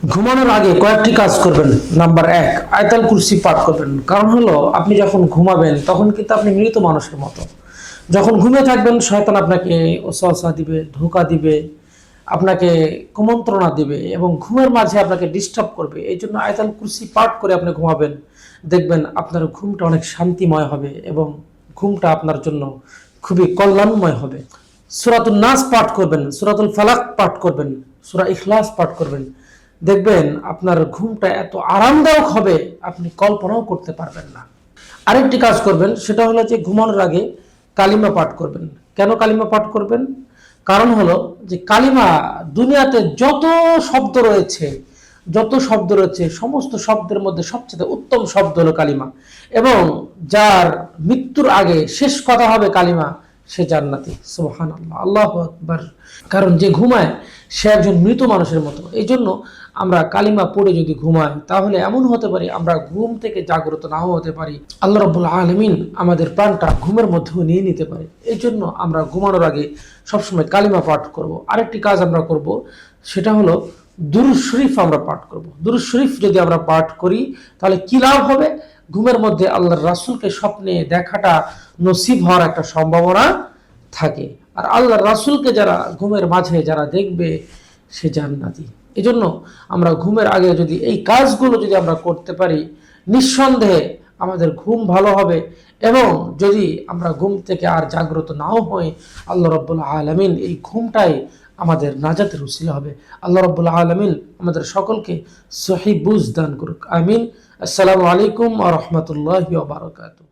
ঘুমানোর আগে কয়েকটি কাজ করবেন। নাম্বার ১, আয়াতুল কুরসি পাঠ করবেন। কারণ হলো আপনি যখন ঘুমাবেন তখন কিন্তু আপনি মৃত মানুষের মতো। যখন ঘুমিয়ে থাকবেন শয়তান আপনাকে ওসওয়াসা দিবে, ধোঁকা দিবে, আপনাকে কুমন্ত্রণা দিবে এবং ঘুমের মাঝে আপনাকে ডিস্টার্ব করবে। এই জন্য আয়াতুল কুরসি পাঠ করে আপনি ঘুমাবেন, দেখবেন আপনার ঘুমটা অনেক শান্তিময় হবে এবং ঘুমটা আপনার জন্য খুবই কল্যাণময় হবে। সূরাতুন নাস পাঠ করবেন, সূরাতুল ফালাক পাঠ করবেন, সূরা ইখলাস পাঠ করবেন, দেখবেন আপনার ঘুমটা এত আরামদায়ক হবে আপনি কল্পনাও করতে পারবেন না। আরেকটি কাজ করবেন, সেটা হলো যে ঘুমানোর আগে কালিমা পাঠ করবেন। কেন কালিমা পাঠ করবেন? কারণ হলো যে কালিমা, দুনিয়াতে যত শব্দ রয়েছে সমস্ত শব্দের মধ্যে সবচেয়ে উত্তম শব্দ হলো কালিমা, এবং যার মৃত্যুর আগে শেষ কথা হবে কালিমা, সে জান্নাতি। সুবহানাল্লাহ, আল্লাহু আকবার। কারণ যে ঘুমায় সে একজন মৃত মানুষের মতো। এই জন্য আমরা কালিমা পড়ে যদি ঘুমাই তাহলে এমন হতে পারি আমরা ঘুম থেকে জাগ্রত নাও হতে পারি, আল্লাহ রাব্বুল আলামিন আমাদের প্রাণটা ঘুমের মধ্যেও নিয়ে নিতে পারে। এই জন্য আমরা ঘুমানোর আগে সবসময় কালিমা পাঠ করব। আরেকটি কাজ আমরা করব, সেটা হলো দুরূদ শরীফ আমরা পাঠ করব। দুরূদ শরীফ যদি আমরা পাঠ করি তাহলে কি লাভ হবে? ঘুমের মধ্যে আল্লাহর রাসূলকে স্বপ্নে দেখাটা নসিব হওয়ার একটা সম্ভাবনা থাকে। আর আল্লাহর রাসূলকে যারা ঘুমের মাঝে যারা দেখবে সে জান্নাতি। এজন্য আমরা ঘুমের আগে যদি এই কাজগুলো যদি আমরা করতে পারি, নিঃসন্দেহে আমাদের ঘুম ভালো হবে। এবং যদি আমরা ঘুম থেকে আর জাগ্রত নাও হই, আল্লাহ রাব্বুল আলামিন এই ঘুমটাই আমাদের নাজাতের উসিলা হবে। আল্লাহ রাব্বুল আলামিন আমাদের সকলকে সহিহ বুঝ দান করুক, আমিন। আসসালামু আলাইকুম ওয়া রাহমাতুল্লাহি ওয়া বারাকাতুহু।